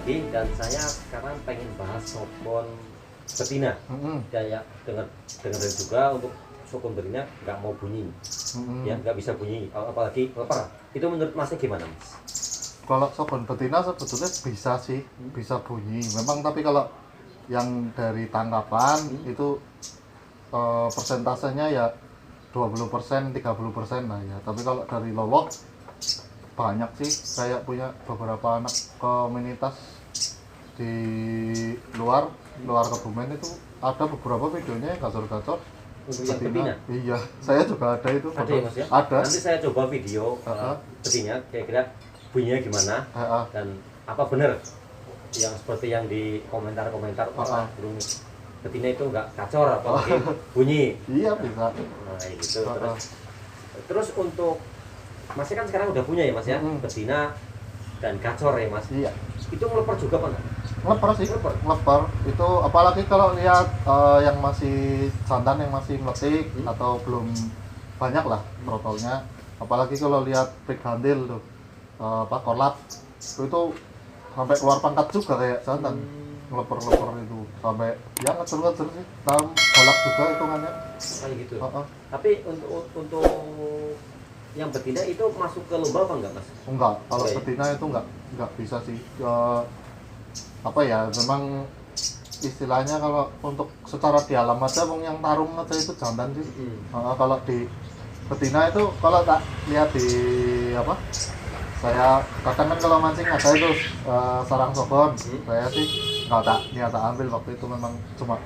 lagi dan saya sekarang pengen bahas sokon betina. Kayak dengar juga untuk sokon betina nggak mau bunyi, ya nggak bisa bunyi, apalagi leper. Itu menurut Masnya gimana, Mas? Kalau sokon betina sebetulnya bisa sih, bisa bunyi. Memang tapi kalau yang dari tangkapan itu persentasenya ya 20%, 30% lah ya. Tapi kalau dari lolok banyak sih, kayak punya beberapa anak komunitas di luar Kebumen itu ada beberapa videonya yang gacor-gacor Untuk yang betina? Iya, saya juga ada itu. Ada ya, Mas ya? Ada. Nanti saya coba video betina kira-kira bunyinya gimana dan apa benar yang seperti yang di komentar-komentar burung betina itu nggak kacor apalagi bunyi. Iya, bisa. Nah gitu. Terus untuk Masnya kan sekarang udah punya ya, Mas ya, betina dan gacor ya, Mas. Iya. Itu ngeleper juga Pak? Ngeleper sih, ngeleper. Itu apalagi kalau lihat yang masih jantan yang masih meletik atau belum banyak lah trotolnya. Apalagi kalau lihat pregandil tuh, korlat itu sampai keluar pangkat juga kayak jantan. Ngeleper itu sampai ya ngecer sih, dalam galak juga hitungannya. Kayak gitu. Tapi untuk yang betina itu masuk ke lomba apa enggak, Mas? Enggak, kalau betina itu enggak bisa sih. Apa ya, memang istilahnya kalau untuk secara di alam aja yang tarung aja itu jantan sih. Kalau di betina itu kalau tak lihat di apa, saya kadang kan kalau mancing ada itu sarang sokon, saya sih nggak tak ambil waktu itu, memang cuma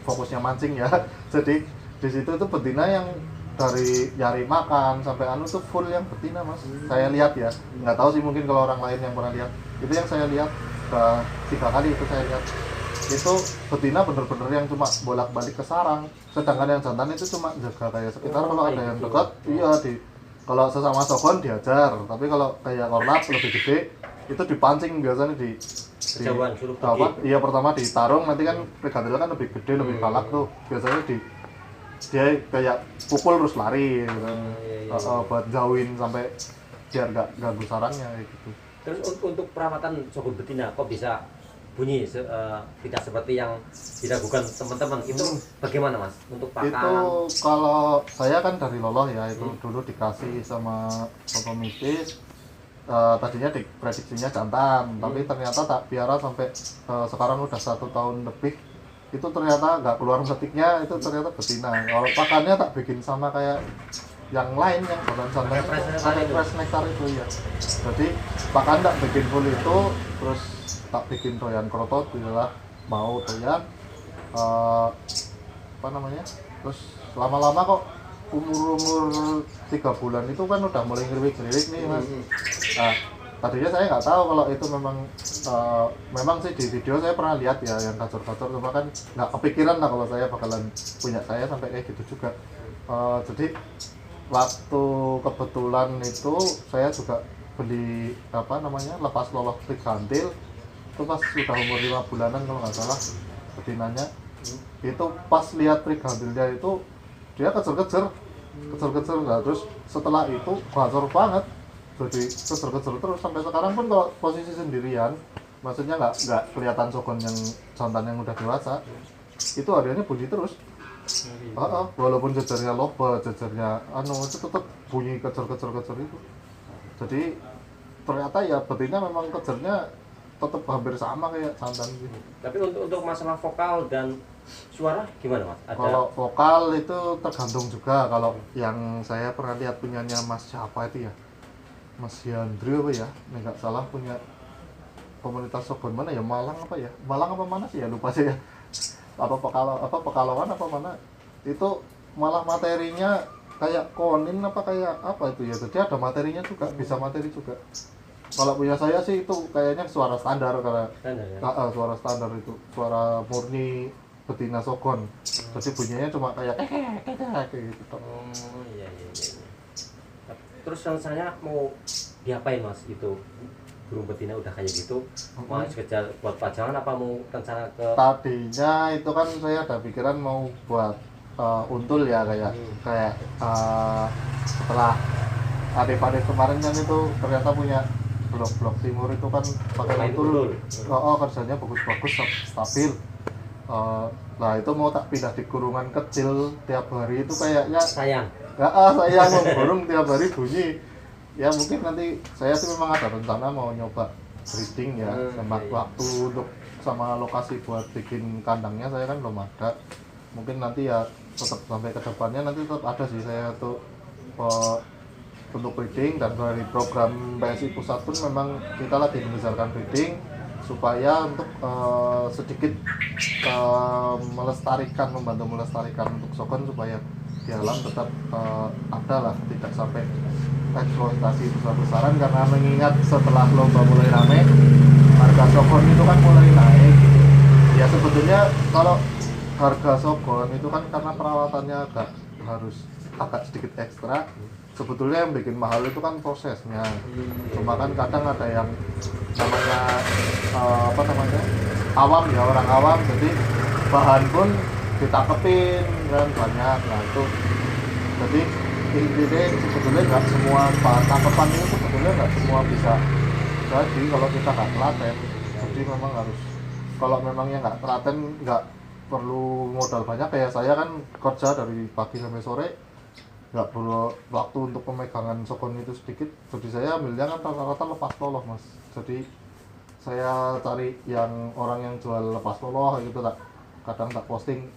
fokusnya mancing ya. Jadi di situ itu betina yang dari nyari makan sampai anu tuh full yang betina, Mas. Saya lihat ya, nggak tahu sih mungkin kalau orang lain yang pernah lihat, itu yang saya lihat 3 kali itu saya lihat. Itu betina bener-bener yang cuma bolak-balik ke sarang, sedangkan yang jantan itu cuma jaga kayak sekitar. Kalau ada yang dekat, iya kalau sesama sokon diajar, tapi kalau kayak korlat lebih gede itu dipancing biasanya di kejauhan suruh pergi. Iya, pertama ditarung, nanti kan pregandil kan lebih gede, lebih galak tuh, biasanya dia kayak pukul terus lari gitu. Buat jauhin sampai biar nggak ganggu sarangnya gitu. Terus untuk perawatan sokon betina kok bisa bunyi tidak seperti yang dilakukan teman-teman itu bagaimana, Mas? Untuk pakan itu kalau saya kan dari Loloh ya, itu dulu dikasih sama otomatis tadinya diprediksinya jantan, tapi ternyata tak piara sampai sekarang udah 1 tahun lebih, itu ternyata nggak keluar metiknya, itu ternyata betina. Kalau pakannya tak bikin sama kayak yang lain yang santan-santan fresh nektar itu ya. Jadi pakan tak bikin full itu, terus tak bikin doyan krotot itulah, mau doyan apa namanya, terus lama-lama kok umur 3 bulan itu kan udah mulai ngeriwik-ngeriwik nih, Mas. Tadinya saya nggak tahu kalau itu memang sih di video saya pernah lihat ya yang gacor-gacor, cuma kan nggak kepikiran lah kalau saya bakalan punya saya sampai kayak gitu juga. Jadi waktu kebetulan itu saya juga beli apa namanya, lepas lolok pregandil itu pas sudah umur 5 bulanan kalau nggak salah betinanya. Itu pas lihat pregandilnya itu dia kecer-kecer nah, terus setelah itu gacor banget, jadi kecer-kecer terus sampai sekarang pun kalau posisi sendirian, maksudnya nggak kelihatan sokon yang jantan yang udah dewasa, itu hariannya bunyi terus. Walaupun jejernya loba, jejernya itu tetap bunyi kecer itu. Jadi ternyata ya betina memang kecernya tetap hampir sama kayak jantan gitu. Tapi untuk masalah vokal dan suara gimana, Mas? Kalau vokal itu tergantung juga. Kalau yang saya pernah lihat punyanya Mas siapa itu ya, Mas Yandri apa ya, nggak salah, punya komunitas sokon mana ya, Malang apa mana sih ya, lupa saya. Pekalongan apa mana, itu malah materinya kayak konin apa kayak apa itu ya, jadi ada materinya juga, bisa materi juga. Kalau punya saya sih itu kayaknya suara standar, karena suara standar itu suara murni betina sokon, jadi bunyinya cuma kayak kayak gitu. Iya. Terus saya mau diapain, Mas, itu burung betina udah kayak gitu, mau sekedar buat pajangan apa mau rencana ke? Tadinya itu kan saya ada pikiran mau buat untul ya, kayak setelah adik-adik kemarin kan itu ternyata punya blok timur itu kan pakai Main utul. utul. Kerjanya bagus-bagus, stabil. Nah itu mau tak pindah di kurungan kecil tiap hari itu kayaknya Sayang. saya burung tiap hari bunyi. Ya mungkin nanti saya sih memang ada rencana mau nyoba breeding ya, sama iya. waktu untuk sama lokasi buat bikin kandangnya saya kan belum ada. Mungkin nanti ya tetap sampai ke depannya nanti tetap ada sih saya untuk breeding, dan dari program PSI Pusat pun memang kita lagi membesarkan breeding supaya untuk sedikit membantu melestarikan untuk sokon supaya di alam tetap ada lah, tidak sampai eksploitasi besar-besaran, karena mengingat setelah lomba mulai rame harga sokon itu kan mulai naik. Ya sebetulnya kalau harga sokon itu kan karena perawatannya agak sedikit ekstra. Sebetulnya yang bikin mahal itu kan prosesnya. Cuma kan kadang ada yang namanya awam ya, orang awam, jadi bahan pun ditangkepin kan banyak. Nah itu jadi intinya sebetulnya nggak semua bahan tangkepan itu sebetulnya nggak semua bisa jadi kalau kita nggak telaten. Jadi memang harus, kalau memangnya nggak telaten, nggak perlu modal banyak. Kayak saya kan kerja dari pagi sampai sore, nggak perlu waktu untuk pemegangan sokon itu sedikit, jadi saya ambilnya kan rata-rata lepas loloh mas. Jadi saya cari yang orang yang jual lepas loloh gitu, kadang tak posting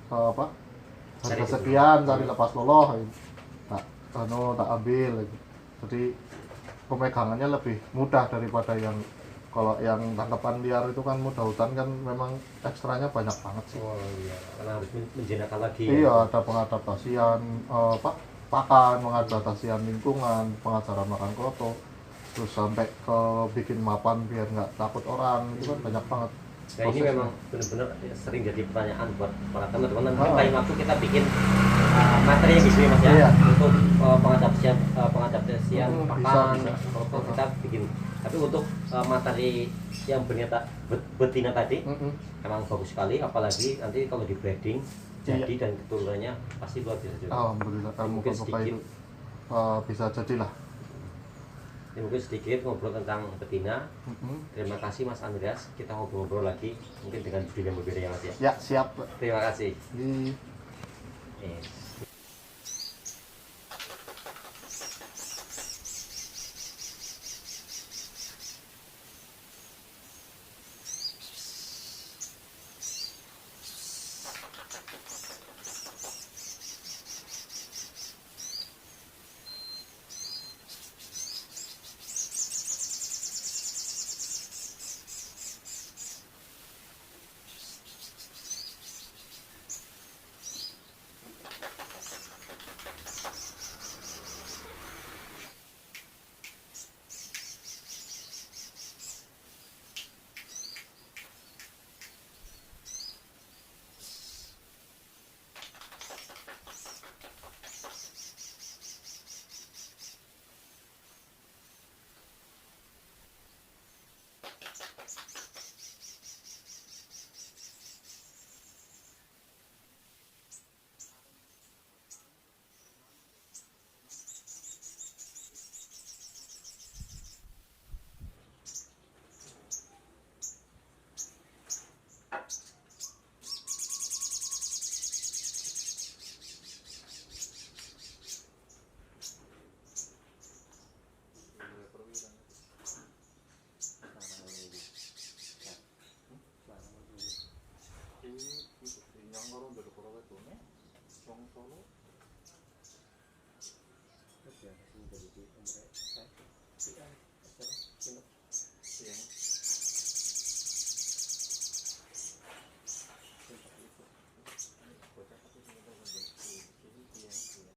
harga sekian, cari lepas loloh tak ambil gitu. Jadi pemegangannya lebih mudah daripada yang kalau yang tangkapan liar itu kan mudah hutan kan memang ekstranya banyak banget sih. Oh iya, karena harus menjinakkan lagi. Iya, Ya. ada pengadaptasian pakan, pengadaptasian lingkungan, pengajaran makan kroto, terus sampai ke bikin mapan biar nggak takut orang, itu kan banyak banget. Nah ini memang benar-benar sering jadi pertanyaan buat para teman-teman. Nanti lain waktu kita bikin materi yang bisa mas ya, Iya. untuk pengadaptasian pakan, bisa. kroto kita bikin. Tapi untuk materi yang betina tadi emang bagus sekali, apalagi nanti kalau di breeding jadi dan keturunannya pasti luar biasa juga. Alhamdulillah, Mungkin sedikit itu bisa jadilah. Ini mungkin sedikit ngobrol tentang betina. Terima kasih Mas Andreas, kita ngobrol-ngobrol lagi mungkin dengan judul yang berbeda ya Mas ya. Ya siap. Terima kasih. Iya. Solo.